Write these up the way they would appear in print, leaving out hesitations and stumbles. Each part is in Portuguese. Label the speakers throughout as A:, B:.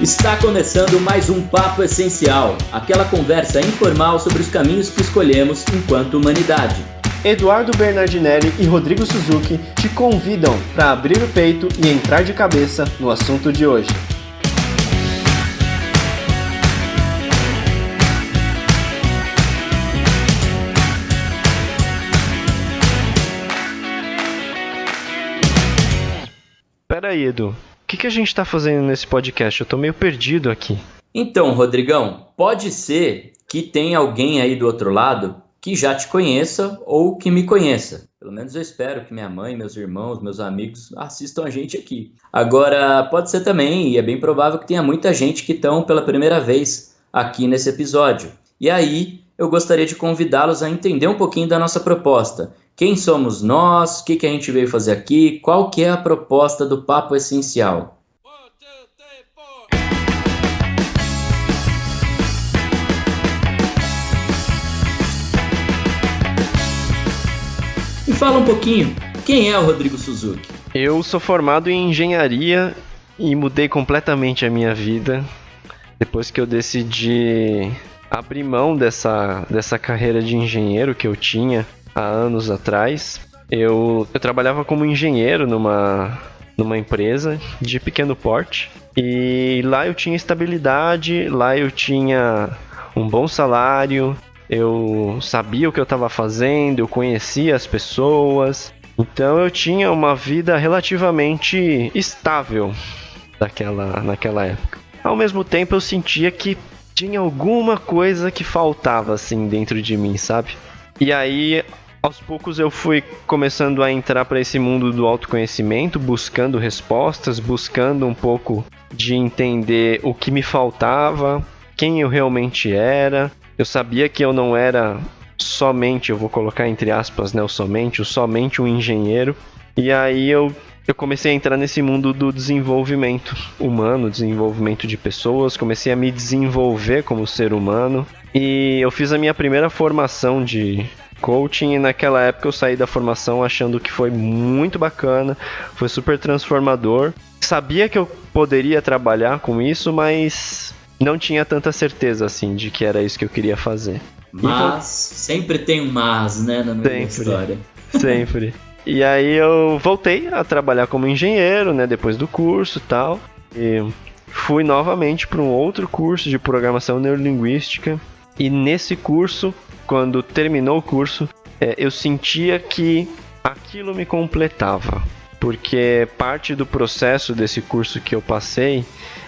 A: Está começando mais um Papo Essencial, aquela conversa informal sobre os caminhos que escolhemos enquanto humanidade.
B: Eduardo Bernardinelli e Rodrigo Suzuki te convidam para abrir o peito e entrar de cabeça no assunto de hoje. Pera aí, Edu. O que a gente tá fazendo nesse podcast? Eu tô meio perdido aqui.
A: Então, Rodrigão, pode ser que tenha alguém aí do outro lado que já te conheça ou que me conheça. Pelo menos eu espero que minha mãe, meus irmãos, meus amigos assistam a gente aqui. Agora, pode ser também, e é bem provável que tenha muita gente que estão pela primeira vez aqui nesse episódio. E aí, eu gostaria de convidá-los a entender um pouquinho da nossa proposta. Quem somos nós? O que a gente veio fazer aqui? Qual que é a proposta do Papo Essencial? Me fala um pouquinho, quem é o Rodrigo Suzuki?
B: Eu sou formado em engenharia e mudei completamente a minha vida depois que eu decidi abrir mão dessa carreira de engenheiro que eu tinha há anos atrás. Eu trabalhava como engenheiro numa empresa de pequeno porte e lá eu tinha estabilidade, lá eu tinha um bom salário, eu sabia o que eu estava fazendo, eu conhecia as pessoas, então eu tinha uma vida relativamente estável naquela época. Ao mesmo tempo eu sentia que tinha alguma coisa que faltava assim dentro de mim, sabe? E aí, aos poucos eu fui começando a entrar para esse mundo do autoconhecimento, buscando respostas, buscando um pouco de entender o que me faltava, quem eu realmente era. Eu sabia que eu não era somente, eu vou colocar entre aspas, né, o somente um engenheiro. E aí eu comecei a entrar nesse mundo do desenvolvimento humano, desenvolvimento de pessoas, comecei a me desenvolver como ser humano. E eu fiz a minha primeira formação de coaching e naquela época eu saí da formação achando que foi muito bacana, foi super transformador. Sabia que eu poderia trabalhar com isso, mas não tinha tanta certeza assim de que era isso que eu queria fazer.
A: Mas sempre tem um mas, né, na minha história.
B: Sempre. E aí eu voltei a trabalhar como engenheiro, né, depois do curso e tal. E fui novamente para um outro curso de programação neurolinguística. E nesse curso, quando terminou o curso, eu sentia que aquilo me completava. Porque parte do processo desse curso que eu passei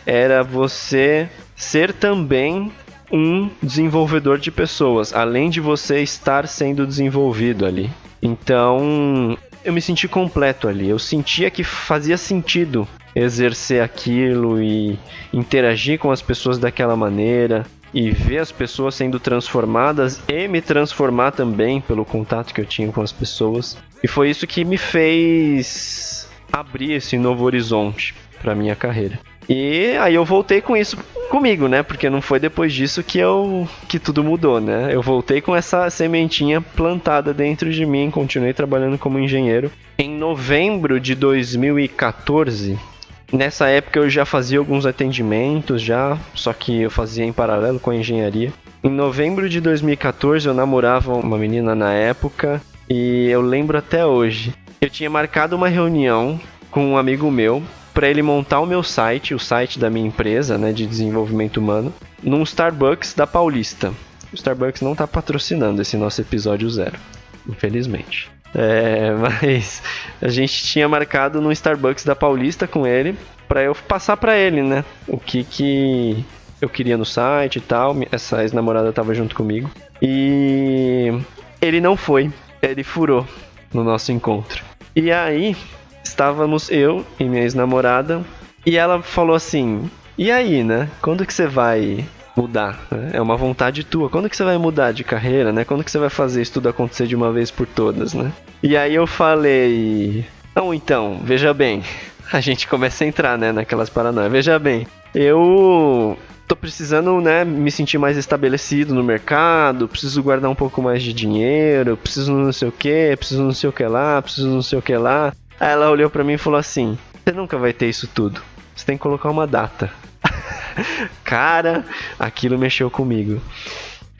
B: era você ser também um desenvolvedor de pessoas, além de você estar sendo desenvolvido ali. Então, eu me senti completo ali. Eu sentia que fazia sentido exercer aquilo e interagir com as pessoas daquela maneira e ver as pessoas sendo transformadas e me transformar também pelo contato que eu tinha com as pessoas. E foi isso que me fez abrir esse novo horizonte para minha carreira. E aí eu voltei com isso comigo, né? Porque não foi depois disso que tudo mudou, né? Eu voltei com essa sementinha plantada dentro de mim, continuei trabalhando como engenheiro. Em novembro de 2014, nessa época eu já fazia alguns atendimentos, só que eu fazia em paralelo com a engenharia. Em novembro de 2014 eu namorava uma menina na época e eu lembro até hoje. Eu tinha marcado uma reunião com um amigo meu para ele montar o meu site, o site da minha empresa, né, de desenvolvimento humano, num Starbucks da Paulista. O Starbucks não está patrocinando esse nosso episódio 0, infelizmente. Mas a gente tinha marcado no Starbucks da Paulista com ele, para eu passar para ele, né, o que eu queria no site e tal. Essa ex-namorada estava junto comigo. E ele não foi, ele furou no nosso encontro. E aí estávamos eu e minha ex-namorada e ela falou assim: e aí, né? Quando que você vai mudar? É uma vontade tua. Quando que você vai mudar de carreira, né? Quando que você vai fazer isso tudo acontecer de uma vez por todas, né? E aí eu falei: não, então, veja bem. A gente começa a entrar, né, naquelas paranoias. Veja bem, eu tô precisando, né, me sentir mais estabelecido no mercado, preciso guardar um pouco mais de dinheiro, preciso não sei o que, preciso não sei o que lá, preciso não sei o que lá. Aí ela olhou pra mim e falou assim: você nunca vai ter isso tudo, você tem que colocar uma data. Cara, aquilo mexeu comigo.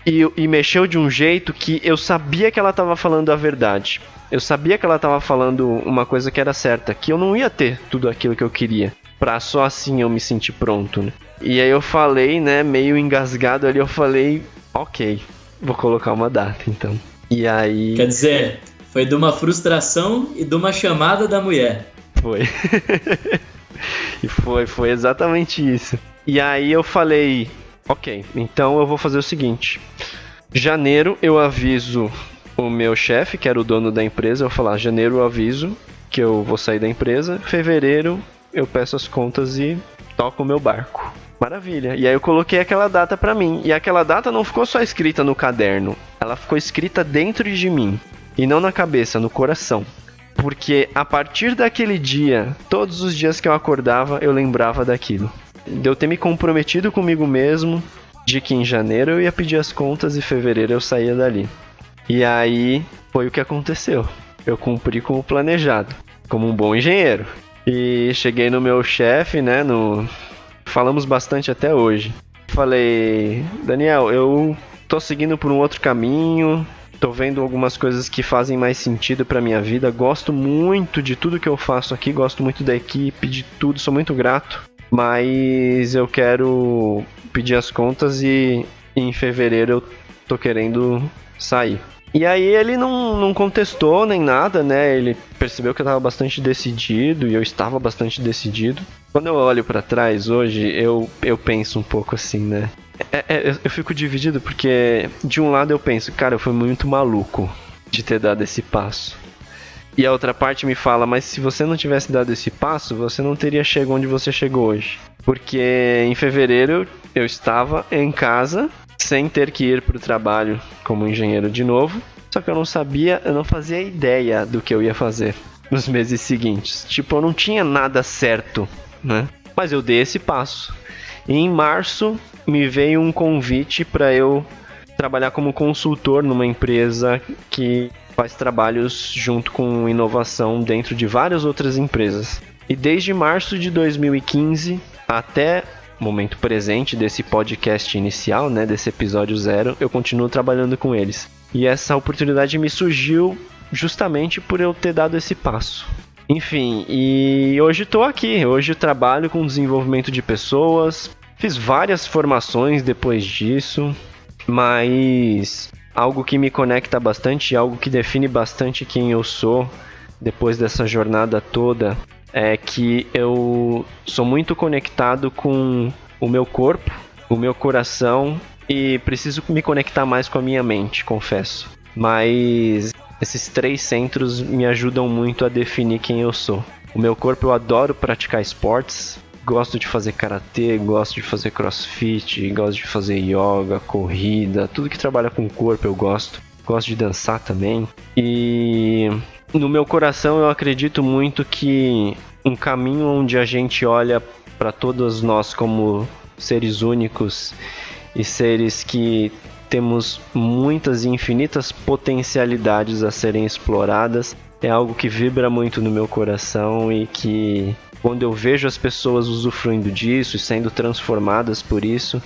B: E mexeu de um jeito que eu sabia que ela tava falando a verdade. Eu sabia que ela tava falando uma coisa que era certa, que eu não ia ter tudo aquilo que eu queria, pra só assim eu me sentir pronto, né? E aí eu falei, né, meio engasgado ali, eu falei, ok, vou colocar uma data, então. E aí...
A: Quer dizer, foi de uma frustração e de uma chamada da mulher.
B: Foi. E foi exatamente isso. E aí eu falei, ok, então eu vou fazer o seguinte. Janeiro eu aviso o meu chefe, que era o dono da empresa, eu vou falar, janeiro eu aviso que eu vou sair da empresa, fevereiro eu peço as contas e toco o meu barco. Maravilha. E aí eu coloquei aquela data pra mim. E aquela data não ficou só escrita no caderno, ela ficou escrita dentro de mim. E não na cabeça, no coração. Porque a partir daquele dia, todos os dias que eu acordava, eu lembrava daquilo. De eu ter me comprometido comigo mesmo, de que em janeiro eu ia pedir as contas e em fevereiro eu saía dali. E aí, foi o que aconteceu. Eu cumpri com o planejado, como um bom engenheiro. E cheguei no meu chefe, né, falamos bastante até hoje. Falei, Daniel, eu tô seguindo por um outro caminho... Tô vendo algumas coisas que fazem mais sentido pra minha vida. Gosto muito de tudo que eu faço aqui. Gosto muito da equipe, de tudo. Sou muito grato. Mas eu quero pedir as contas e em fevereiro eu tô querendo sair. E aí ele não contestou nem nada, né? Ele percebeu que eu tava bastante decidido e eu estava bastante decidido. Quando eu olho pra trás hoje, eu penso um pouco assim, né? Eu fico dividido porque, de um lado eu penso, cara, eu fui muito maluco de ter dado esse passo. E a outra parte me fala, mas se você não tivesse dado esse passo, você não teria chegado onde você chegou hoje. Porque em fevereiro eu estava em casa, sem ter que ir para o trabalho como engenheiro de novo. Só que eu não fazia ideia do que eu ia fazer nos meses seguintes. Tipo, eu não tinha nada certo, né? Mas eu dei esse passo. E em março me veio um convite para eu trabalhar como consultor numa empresa que faz trabalhos junto com inovação dentro de várias outras empresas. E desde março de 2015 até o momento presente desse podcast inicial, né, desse episódio 0, eu continuo trabalhando com eles. E essa oportunidade me surgiu justamente por eu ter dado esse passo. Enfim, e hoje estou aqui. Hoje eu trabalho com desenvolvimento de pessoas. Fiz várias formações depois disso, mas algo que me conecta bastante, algo que define bastante quem eu sou depois dessa jornada toda, é que eu sou muito conectado com o meu corpo, o meu coração e preciso me conectar mais com a minha mente, confesso. Mas esses 3 centros me ajudam muito a definir quem eu sou. O meu corpo, eu adoro praticar esportes. Gosto de fazer karatê, gosto de fazer crossfit, gosto de fazer yoga, corrida, tudo que trabalha com o corpo eu gosto. Gosto de dançar também. E no meu coração eu acredito muito que um caminho onde a gente olha para todos nós como seres únicos e seres que temos muitas e infinitas potencialidades a serem exploradas é algo que vibra muito no meu coração e que... quando eu vejo as pessoas usufruindo disso e sendo transformadas por isso,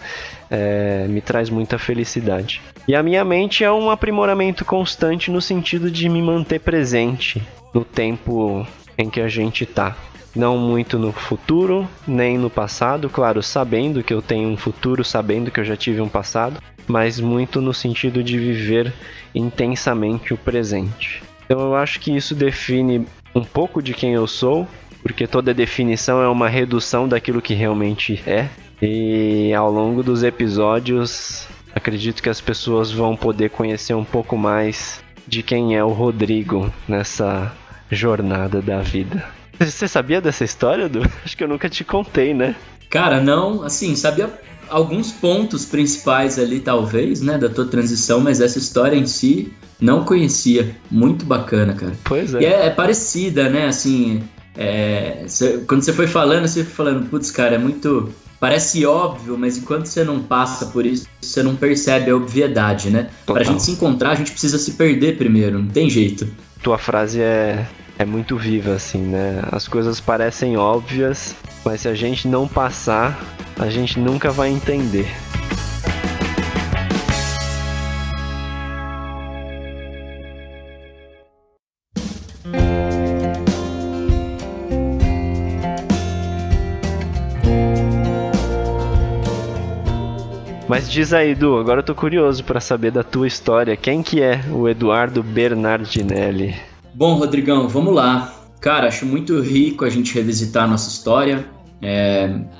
B: me traz muita felicidade. E a minha mente é um aprimoramento constante no sentido de me manter presente no tempo em que a gente está. Não muito no futuro, nem no passado, claro, sabendo que eu tenho um futuro, sabendo que eu já tive um passado, mas muito no sentido de viver intensamente o presente. Então eu acho que isso define um pouco de quem eu sou, porque toda definição é uma redução daquilo que realmente é. E ao longo dos episódios, acredito que as pessoas vão poder conhecer um pouco mais de quem é o Rodrigo nessa jornada da vida. Você sabia dessa história, Du? Acho que eu nunca te contei, né?
A: Cara, não, assim, sabia alguns pontos principais ali, talvez, né, da tua transição, mas essa história em si não conhecia. Muito bacana, cara.
B: Pois é.
A: E é parecida, né, assim... quando você foi falando, putz, cara, é muito... Parece óbvio, mas enquanto você não passa por isso, você não percebe a obviedade, né?
B: Total.
A: Pra gente se encontrar, a gente precisa se perder primeiro, não tem jeito.
B: Tua frase é muito viva, assim, né? As coisas parecem óbvias, mas se a gente não passar, a gente nunca vai entender. Mas diz aí, Edu, agora eu tô curioso para saber da tua história. Quem que é o Eduardo Bernardinelli?
A: Bom, Rodrigão, vamos lá. Cara, acho muito rico a gente revisitar a nossa história,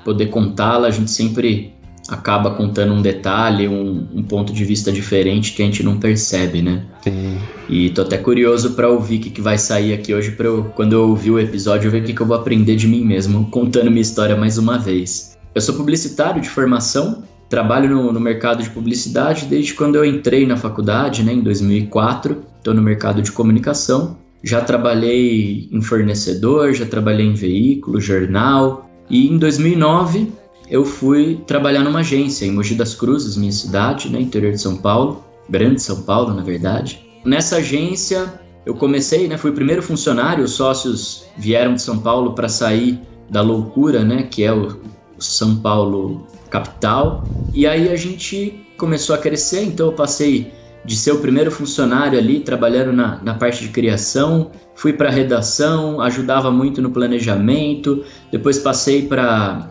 A: poder contá-la. A gente sempre acaba contando um detalhe, um ponto de vista diferente que a gente não percebe, né?
B: Sim.
A: E tô até curioso para ouvir o que vai sair aqui hoje, para eu, quando eu ouvir o episódio, eu ver o que eu vou aprender de mim mesmo, contando minha história mais uma vez. Eu sou publicitário de formação, trabalho no mercado de publicidade desde quando eu entrei na faculdade, né, em 2004. Estou no mercado de comunicação. Já trabalhei em fornecedor, já trabalhei em veículo, jornal. E em 2009 eu fui trabalhar numa agência em Mogi das Cruzes, minha cidade, né, interior de São Paulo, grande São Paulo, na verdade. Nessa agência eu comecei, né, fui o primeiro funcionário. Os sócios vieram de São Paulo para sair da loucura, né, que é o São Paulo capital, e aí a gente começou a crescer. Então eu passei de ser o primeiro funcionário ali, trabalhando na parte de criação, fui para redação, ajudava muito no planejamento, depois passei para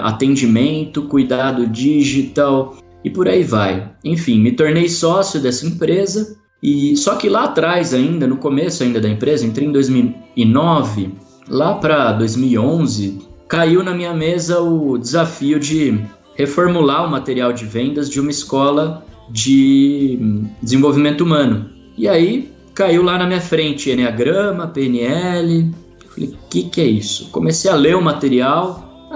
A: atendimento, cuidado digital e por aí vai. Enfim, me tornei sócio dessa empresa, e só que lá atrás ainda, no começo ainda da empresa, entrei em 2009, lá para 2011, caiu na minha mesa o desafio de reformular o material de vendas de uma escola de desenvolvimento humano. E aí caiu lá na minha frente Enneagrama, PNL. Falei, o que é isso? Comecei a ler o material.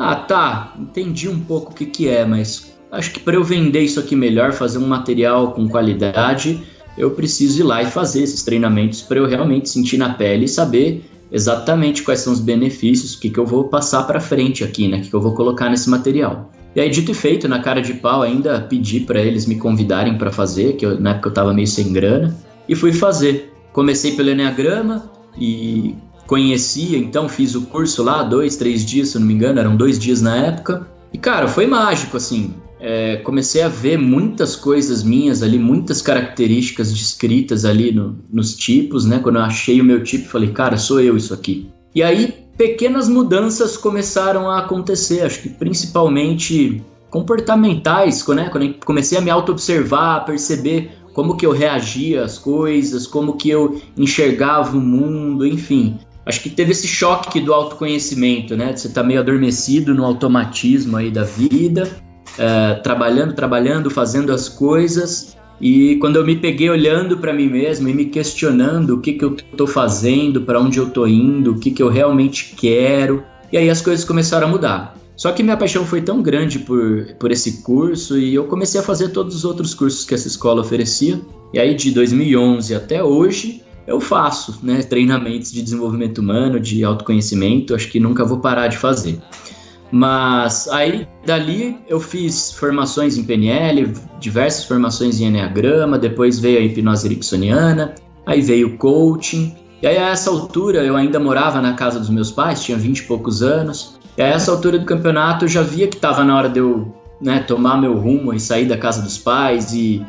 A: Entendi um pouco o que é, mas acho que para eu vender isso aqui melhor, fazer um material com qualidade, eu preciso ir lá e fazer esses treinamentos para eu realmente sentir na pele e saber exatamente quais são os benefícios, o que eu vou passar para frente aqui, né? O que eu vou colocar nesse material. E aí, dito e feito, na cara de pau, ainda pedi para eles me convidarem para fazer, que na época eu estava meio sem grana, e fui fazer. Comecei pelo Enneagrama e conhecia, então fiz o curso lá, 2-3 dias, se eu não me engano, eram 2 dias na época. E cara, foi mágico, assim. Comecei a ver muitas coisas minhas ali, muitas características descritas ali nos tipos, né? Quando eu achei o meu tipo, falei, cara, sou eu isso aqui. E aí, pequenas mudanças começaram a acontecer, acho que principalmente comportamentais, né? Quando eu comecei a me auto-observar, a perceber como que eu reagia às coisas, como que eu enxergava o mundo, enfim. Acho que teve esse choque do autoconhecimento, né? De você estar meio adormecido no automatismo aí da vida, trabalhando, fazendo as coisas, e quando eu me peguei olhando para mim mesmo e me questionando o que eu estou fazendo, para onde eu estou indo, o que eu realmente quero, e aí as coisas começaram a mudar. Só que minha paixão foi tão grande por esse curso, e eu comecei a fazer todos os outros cursos que essa escola oferecia, e aí de 2011 até hoje eu faço, né, treinamentos de desenvolvimento humano, de autoconhecimento. Acho que nunca vou parar de fazer. Mas aí, dali, eu fiz formações em PNL, diversas formações em Enneagrama, depois veio a hipnose ericksoniana, aí veio o coaching. E aí, a essa altura, eu ainda morava na casa dos meus pais, tinha 20 e poucos anos. E a essa altura do campeonato, eu já via que estava na hora de eu, né, tomar meu rumo e sair da casa dos pais e,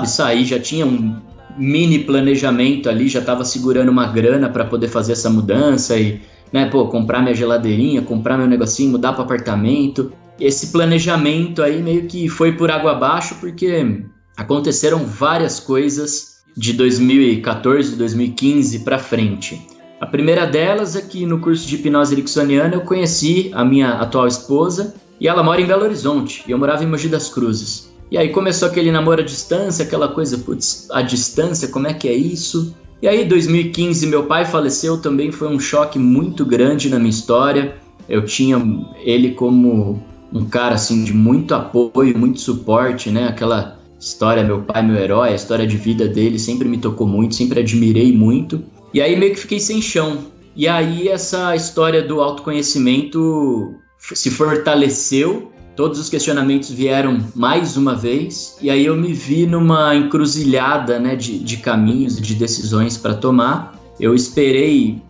A: sair. Já tinha um mini planejamento ali, já estava segurando uma grana para poder fazer essa mudança e, né, comprar minha geladeirinha, comprar meu negocinho, mudar para apartamento. Esse planejamento aí meio que foi por água abaixo, porque aconteceram várias coisas de 2014, 2015 para frente. A primeira delas é que no curso de hipnose ericksoniana eu conheci a minha atual esposa, e ela mora em Belo Horizonte, e eu morava em Mogi das Cruzes. E aí começou aquele namoro à distância, aquela coisa, putz, à distância, como é que é isso? E aí, em 2015, meu pai faleceu, também foi um choque muito grande na minha história. Eu tinha ele como um cara, assim, de muito apoio, muito suporte, né? Aquela história, meu pai, meu herói, a história de vida dele sempre me tocou muito, sempre admirei muito. E aí, meio que fiquei sem chão. E aí, essa história do autoconhecimento se fortaleceu. Todos os questionamentos vieram mais uma vez, e aí eu me vi numa encruzilhada, né, de caminhos e de decisões para tomar. Eu esperei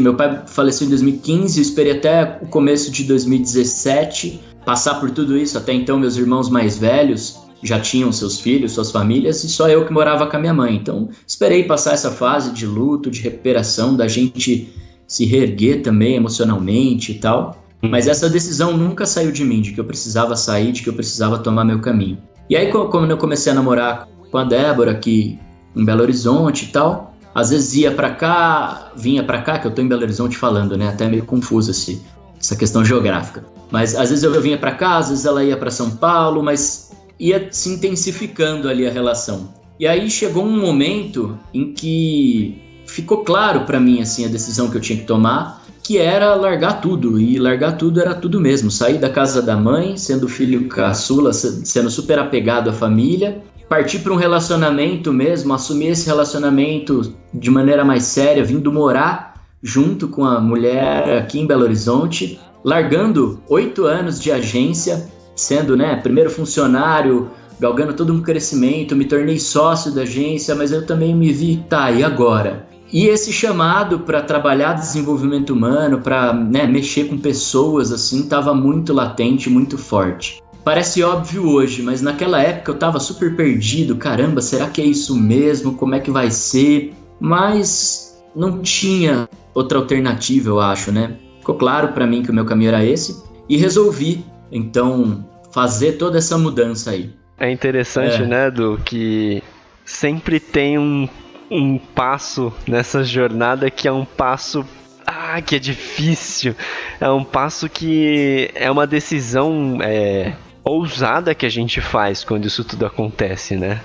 A: meu pai faleceu em 2015, eu esperei até o começo de 2017 passar por tudo isso. Até então, meus irmãos mais velhos já tinham seus filhos, suas famílias, e só eu que morava com a minha mãe. Então, esperei passar essa fase de luto, de recuperação, da gente se reerguer também emocionalmente e tal. Mas essa decisão nunca saiu de mim, de que eu precisava sair, de que eu precisava tomar meu caminho. E aí, quando eu comecei a namorar com a Débora aqui em Belo Horizonte e tal, às vezes ia pra cá, vinha pra cá, que eu tô em Belo Horizonte falando, né? Até meio confuso essa questão geográfica. Mas às vezes eu vinha pra cá, às vezes ela ia pra São Paulo, mas ia se intensificando ali a relação. E aí chegou um momento em que ficou claro pra mim, assim, a decisão que eu tinha que tomar, que era largar tudo, e largar tudo era tudo mesmo. Sair da casa da mãe, sendo filho caçula, sendo super apegado à família, partir para um relacionamento mesmo, assumir esse relacionamento de maneira mais séria, vindo morar junto com a mulher aqui em Belo Horizonte, largando 8 anos de agência, sendo, né, primeiro funcionário, galgando todo um crescimento, me tornei sócio da agência, mas eu também me vi, tá, e agora? E esse chamado para trabalhar desenvolvimento humano, para, né, mexer com pessoas, assim, estava muito latente, muito forte. Parece óbvio hoje, mas naquela época eu estava super perdido. Caramba, será que é isso mesmo? Como é que vai ser? Mas não tinha outra alternativa, eu acho, né? Ficou claro para mim que o meu caminho era esse e resolvi, então, fazer toda essa mudança aí.
B: É interessante, né, Du, que sempre tem um passo nessa jornada que é um passo que é difícil, é um passo que é uma decisão ousada que a gente faz quando isso tudo acontece, né?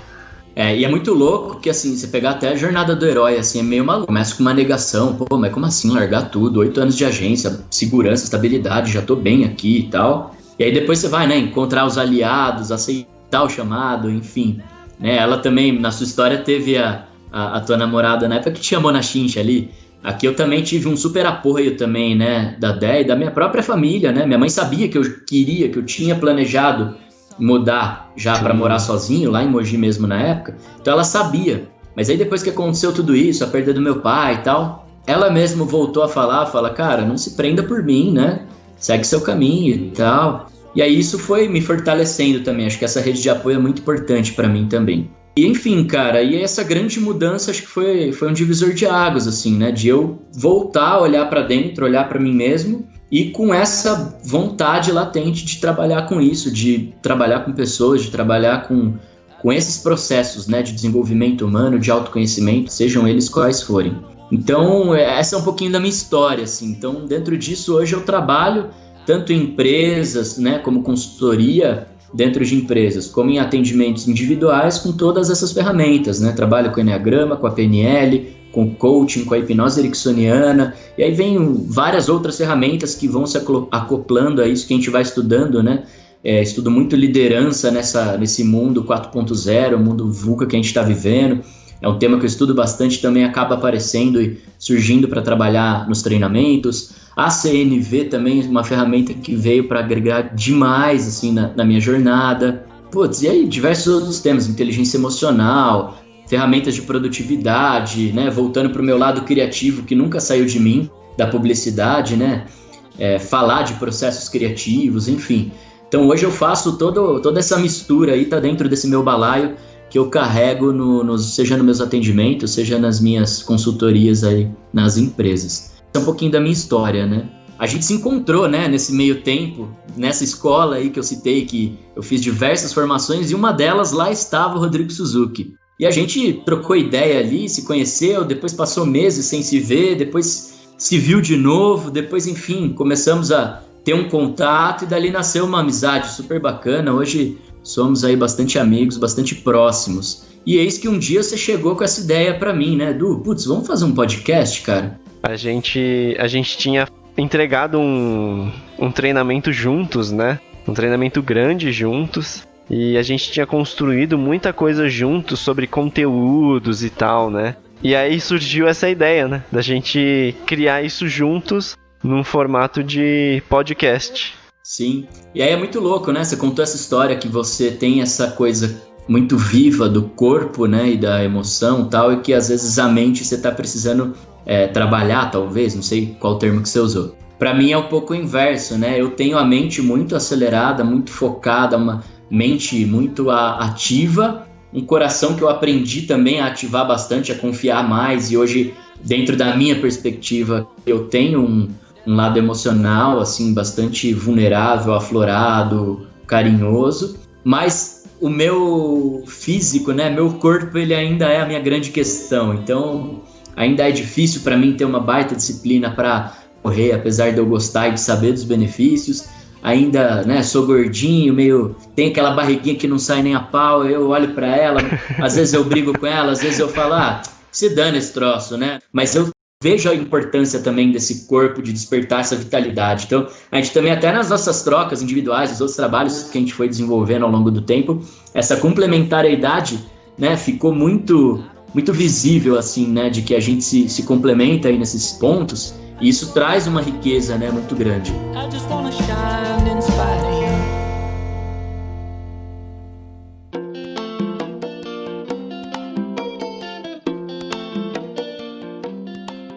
A: E é muito louco que, assim, você pegar até a jornada do herói, assim, é meio maluco. Começa com uma negação, pô, mas como assim largar tudo? 8 anos de agência, segurança, estabilidade, já tô bem aqui e tal. E aí depois você vai, né, encontrar os aliados, aceitar o chamado, enfim. Né, ela também, na sua história, teve a tua namorada na época que te chamou na chincha ali. Aqui eu também tive um super apoio também, né, da Dé e da minha própria família, né? Minha mãe sabia que eu queria, que eu tinha planejado mudar já para morar sozinho, lá em Mogi mesmo na época. Então ela sabia. Mas aí depois que aconteceu tudo isso, a perda do meu pai e tal, ela mesmo voltou a fala, cara, não se prenda por mim, né? Segue seu caminho e tal. E aí isso foi me fortalecendo também. Acho que essa rede de apoio é muito importante para mim também. E enfim, cara, e essa grande mudança acho que foi um divisor de águas, assim, né? De eu voltar a olhar para dentro, olhar para mim mesmo e com essa vontade latente de trabalhar com isso, de trabalhar com pessoas, de trabalhar com esses processos, né? De desenvolvimento humano, de autoconhecimento, sejam eles quais forem. Então, essa é um pouquinho da minha história, assim. Então, dentro disso, hoje eu trabalho tanto em empresas, né? Como consultoria, dentro de empresas, como em atendimentos individuais com todas essas ferramentas, né? Trabalho com Enneagrama, com a PNL, com coaching, com a hipnose ericksoniana, e aí vem várias outras ferramentas que vão se acoplando a isso que a gente vai estudando, né? Estudo muito liderança nesse mundo 4.0, o mundo VUCA que a gente está vivendo. É um tema que eu estudo bastante, também acaba aparecendo e surgindo para trabalhar nos treinamentos. A CNV também é uma ferramenta que veio para agregar demais assim, na minha jornada. Putz, e aí diversos outros temas, inteligência emocional, ferramentas de produtividade, né? Voltando para o meu lado criativo, que nunca saiu de mim, da publicidade, né? Falar de processos criativos, enfim. Então hoje eu faço toda essa mistura aí, tá dentro desse meu balaio, que eu carrego seja nos meus atendimentos, seja nas minhas consultorias aí nas empresas. É um pouquinho da minha história, né? A gente se encontrou, né, nesse meio tempo, nessa escola aí que eu citei, que eu fiz diversas formações, e uma delas lá estava o Rodrigo Suzuki. E a gente trocou ideia ali, se conheceu, depois passou meses sem se ver, depois se viu de novo, depois, enfim, começamos a ter um contato e dali nasceu uma amizade super bacana. Hoje somos aí bastante amigos, bastante próximos. E eis que um dia você chegou com essa ideia pra mim, né? Putz, vamos fazer um podcast, cara?
B: A gente tinha entregado um treinamento juntos, né? Um treinamento grande juntos. E a gente tinha construído muita coisa juntos sobre conteúdos e tal, né? E aí surgiu essa ideia, né? Da gente criar isso juntos num formato de podcast.
A: Sim. E aí é muito louco, né? Você contou essa história que você tem essa coisa muito viva do corpo, né? E da emoção e tal, e que às vezes a mente você tá precisando trabalhar, talvez, não sei qual termo que você usou. Para mim é um pouco o inverso, né? Eu tenho a mente muito acelerada, muito focada, uma mente muito ativa, um coração que eu aprendi também a ativar bastante, a confiar mais, e hoje, dentro da minha perspectiva, eu tenho um lado emocional, assim, bastante vulnerável, aflorado, carinhoso, mas o meu físico, né, meu corpo, ele ainda é a minha grande questão, então ainda é difícil para mim ter uma baita disciplina para correr, apesar de eu gostar e de saber dos benefícios. Ainda, né, sou gordinho, meio, tem aquela barriguinha que não sai nem a pau, eu olho para ela, às vezes eu brigo com ela, às vezes eu falo, se dane esse troço, né, mas eu vejo a importância também desse corpo, de despertar essa vitalidade. Então, a gente também, até nas nossas trocas individuais, os outros trabalhos que a gente foi desenvolvendo ao longo do tempo, essa complementariedade, né, ficou muito visível, assim, né, de que a gente se complementa aí nesses pontos, e isso traz uma riqueza, né, muito grande. I just wanna shine in spite of you.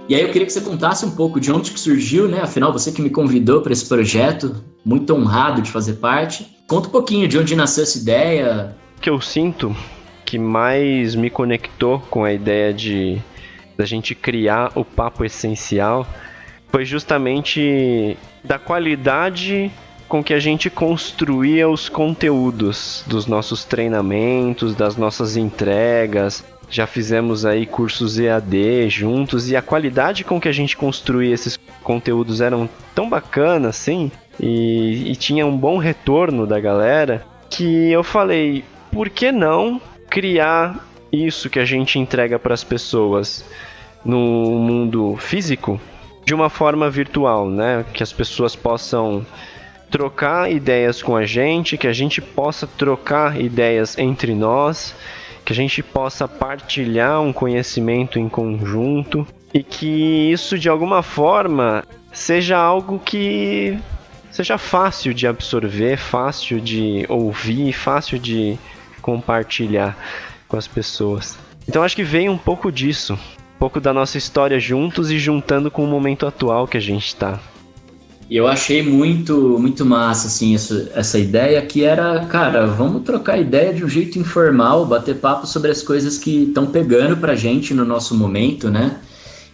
A: E aí eu queria que você contasse um pouco de onde que surgiu, né? Afinal, você que me convidou para esse projeto, muito honrado de fazer parte. Conta um pouquinho de onde nasceu essa ideia.
B: O que eu sinto que mais me conectou com a ideia da gente criar o Papo Essencial foi justamente da qualidade com que a gente construía os conteúdos dos nossos treinamentos, das nossas entregas. Já fizemos aí cursos EAD juntos, e a qualidade com que a gente construía esses conteúdos eram tão bacana assim, e tinha um bom retorno da galera, que eu falei, por que não criar isso que a gente entrega para as pessoas no mundo físico de uma forma virtual, né? Que as pessoas possam trocar ideias com a gente, que a gente possa trocar ideias entre nós, que a gente possa partilhar um conhecimento em conjunto, e que isso de alguma forma seja algo que seja fácil de absorver, fácil de ouvir, fácil de compartilhar com as pessoas. Então acho que veio um pouco disso, um pouco da nossa história juntos e juntando com o momento atual que a gente está.
A: E eu achei muito massa, assim, essa ideia que era, cara, vamos trocar ideia de um jeito informal, bater papo sobre as coisas que estão pegando pra gente no nosso momento, né?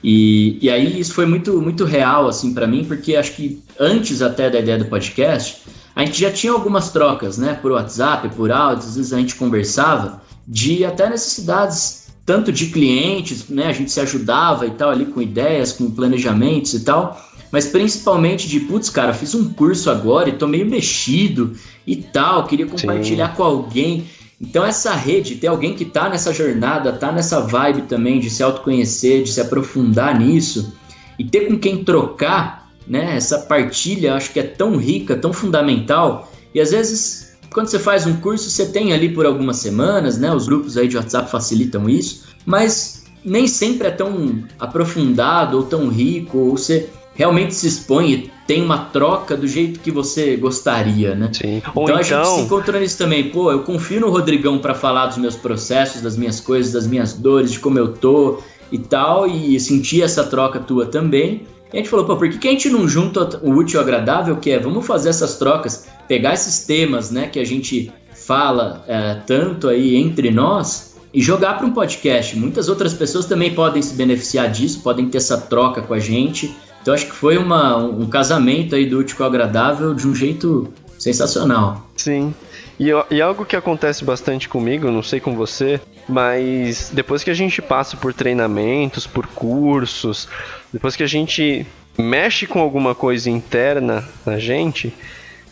A: E aí isso foi muito real, assim, pra mim, porque acho que antes até da ideia do podcast, a gente já tinha algumas trocas, né? Por WhatsApp, por áudio, às vezes a gente conversava de até necessidades, tanto de clientes, né? A gente se ajudava e tal, ali com ideias, com planejamentos e tal, mas principalmente de, putz, cara, fiz um curso agora e tô meio mexido e tal, queria compartilhar com alguém. Então essa rede, ter alguém que tá nessa jornada, tá nessa vibe também de se autoconhecer, de se aprofundar nisso e ter com quem trocar, né? Essa partilha, acho que é tão rica, tão fundamental. E às vezes, quando você faz um curso, você tem ali por algumas semanas, né? Os grupos aí de WhatsApp facilitam isso, mas nem sempre é tão aprofundado ou tão rico, ou você realmente se expõe e tem uma troca do jeito que você gostaria, né?
B: Sim.
A: Então a gente se encontrou nisso também. Pô, eu confio no Rodrigão para falar dos meus processos, das minhas coisas, das minhas dores, de como eu tô e tal, e sentir essa troca tua também. E a gente falou, pô, por que a gente não junta o útil ao agradável, que é, vamos fazer essas trocas, pegar esses temas, né, que a gente fala tanto aí entre nós e jogar para um podcast. Muitas outras pessoas também podem se beneficiar disso, podem ter essa troca com a gente. Então acho que foi um casamento aí do útil com o agradável de um jeito sensacional.
B: Sim, e algo que acontece bastante comigo, não sei com você, mas depois que a gente passa por treinamentos, por cursos, depois que a gente mexe com alguma coisa interna na gente,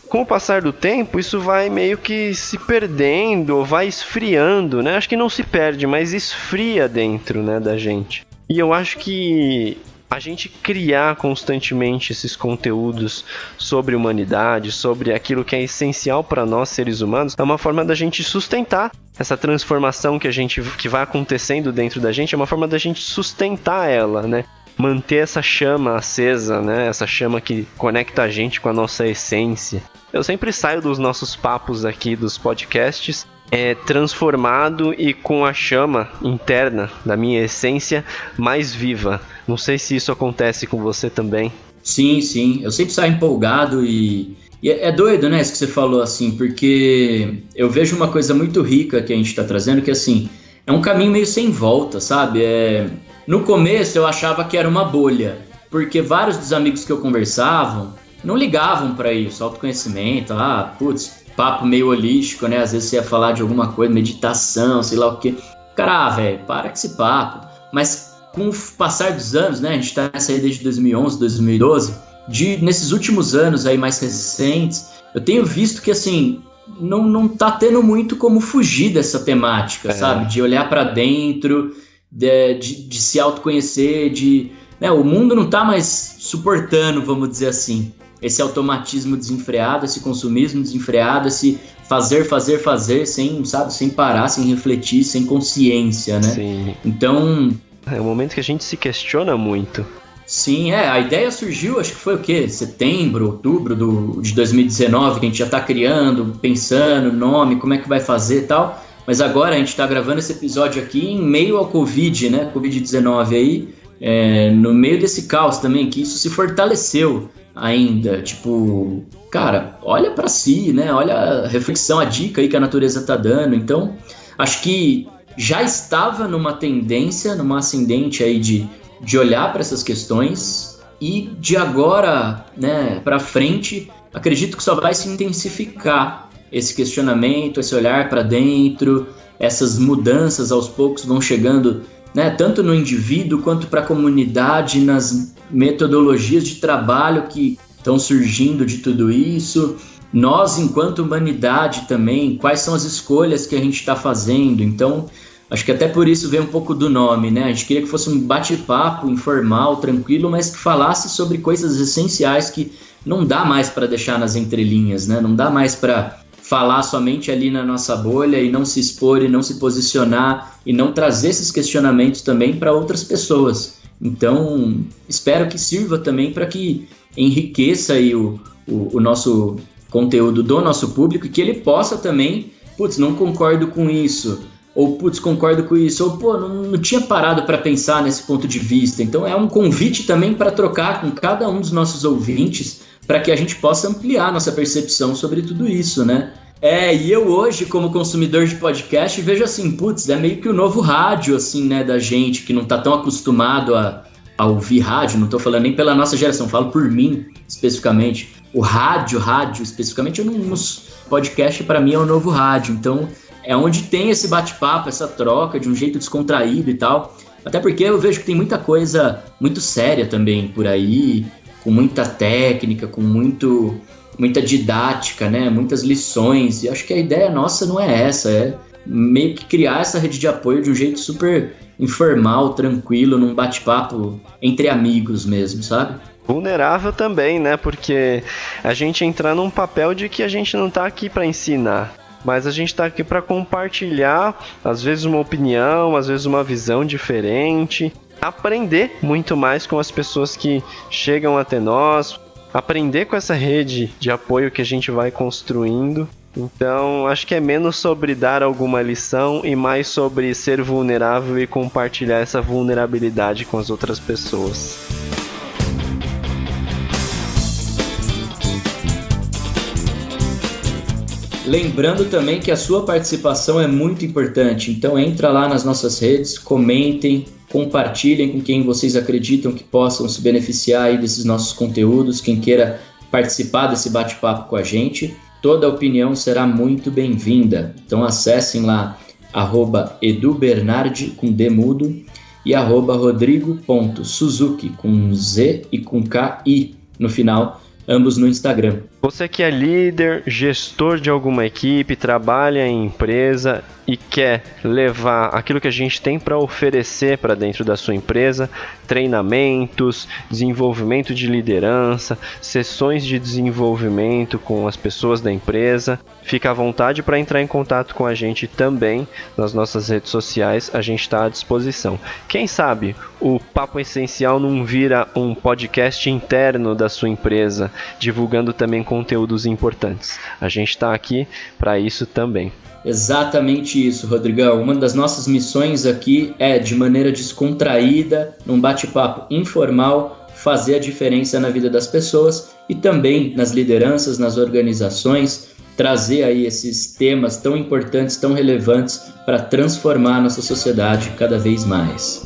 B: com o passar do tempo isso vai meio que se perdendo, ou vai esfriando, né? Acho que não se perde, mas esfria dentro, né, da gente. E eu acho que a gente criar constantemente esses conteúdos sobre humanidade, sobre aquilo que é essencial para nós seres humanos, é uma forma da gente sustentar essa transformação que vai acontecendo dentro da gente, é uma forma da gente sustentar ela, né? Manter essa chama acesa, né? Essa chama que conecta a gente com a nossa essência. Eu sempre saio dos nossos papos aqui, dos podcasts, transformado e com a chama interna da minha essência mais viva. Não sei se isso acontece com você também.
A: Sim, sim. Eu sempre saio empolgado e é doido, né, isso que você falou, assim, porque eu vejo uma coisa muito rica que a gente tá trazendo, que, assim, é um caminho meio sem volta, sabe? No começo eu achava que era uma bolha, porque vários dos amigos que eu conversava não ligavam pra isso, autoconhecimento, putz, papo meio holístico, né? Às vezes você ia falar de alguma coisa, meditação, sei lá o quê. Cara, velho, para com esse papo. Mas com o passar dos anos, né? A gente tá nessa aí desde 2011, 2012. Nesses últimos anos aí mais recentes, eu tenho visto que, assim, não tá tendo muito como fugir dessa temática, sabe? De olhar pra dentro, de se autoconhecer, né? O mundo não tá mais suportando, vamos dizer assim, esse automatismo desenfreado, esse consumismo desenfreado, esse fazer, sem parar, sem refletir, sem consciência, né?
B: Sim.
A: Então...
B: é um momento que a gente se questiona muito.
A: Sim, a ideia surgiu, acho que foi o quê? Setembro, outubro de 2019, que a gente já tá criando, pensando, nome, como é que vai fazer e tal. Mas agora a gente tá gravando esse episódio aqui em meio ao Covid, né? Covid-19 aí, no meio desse caos também, que isso se fortaleceu ainda. Tipo, cara, olha pra si, né? Olha a reflexão, a dica aí que a natureza tá dando. Então, acho que já estava numa tendência, numa ascendente aí de olhar para essas questões, e de agora, né, para frente, acredito que só vai se intensificar esse questionamento, esse olhar para dentro, essas mudanças aos poucos vão chegando, né, tanto no indivíduo quanto para a comunidade, nas metodologias de trabalho que estão surgindo de tudo isso. Nós, enquanto humanidade também, quais são as escolhas que a gente está fazendo? Então, acho que até por isso vem um pouco do nome, né? A gente queria que fosse um bate-papo informal, tranquilo, mas que falasse sobre coisas essenciais que não dá mais para deixar nas entrelinhas, né? Não dá mais para falar somente ali na nossa bolha e não se expor e não se posicionar e não trazer esses questionamentos também para outras pessoas. Então, espero que sirva também para que enriqueça aí o nosso conteúdo do nosso público e que ele possa também, putz, não concordo com isso, ou putz, concordo com isso, ou pô, não tinha parado para pensar nesse ponto de vista. Então é um convite também para trocar com cada um dos nossos ouvintes, para que a gente possa ampliar nossa percepção sobre tudo isso, né? E eu hoje, como consumidor de podcast, vejo assim, putz, é meio que o novo rádio, assim, né, da gente, que não tá tão acostumado a ouvir rádio, não tô falando nem pela nossa geração, falo por mim, especificamente. O rádio, especificamente, podcast para mim é o novo rádio, então é onde tem esse bate-papo, essa troca de um jeito descontraído e tal. Até porque eu vejo que tem muita coisa muito séria também por aí, com muita técnica, com muita didática, né? Muitas lições. E acho que a ideia nossa não é essa, é meio que criar essa rede de apoio de um jeito super informal, tranquilo, num bate-papo entre amigos mesmo, sabe?
B: Vulnerável também, né? Porque a gente entra num papel de que a gente não tá aqui para ensinar, mas a gente está aqui para compartilhar, às vezes uma opinião, às vezes uma visão diferente, aprender muito mais com as pessoas que chegam até nós, aprender com essa rede de apoio que a gente vai construindo. Então, acho que é menos sobre dar alguma lição e mais sobre ser vulnerável e compartilhar essa vulnerabilidade com as outras pessoas.
A: Lembrando também que a sua participação é muito importante, então entra lá nas nossas redes, comentem, compartilhem com quem vocês acreditam que possam se beneficiar aí desses nossos conteúdos, quem queira participar desse bate-papo com a gente, toda opinião será muito bem-vinda. Então acessem lá @edubernardi com D mudo e @rodrigo.suzuki com Z e com KI no final, ambos no Instagram.
B: Você que é líder, gestor de alguma equipe, trabalha em empresa e quer levar aquilo que a gente tem para oferecer para dentro da sua empresa, treinamentos, desenvolvimento de liderança, sessões de desenvolvimento com as pessoas da empresa, fica à vontade para entrar em contato com a gente também nas nossas redes sociais, a gente está à disposição. Quem sabe o Papo Essencial não vira um podcast interno da sua empresa, divulgando também conteúdos importantes. A gente está aqui para isso também.
A: Exatamente isso, Rodrigão. Uma das nossas missões aqui é, de maneira descontraída, num bate-papo informal, fazer a diferença na vida das pessoas e também nas lideranças, nas organizações, trazer aí esses temas tão importantes, tão relevantes para transformar a nossa sociedade cada vez mais.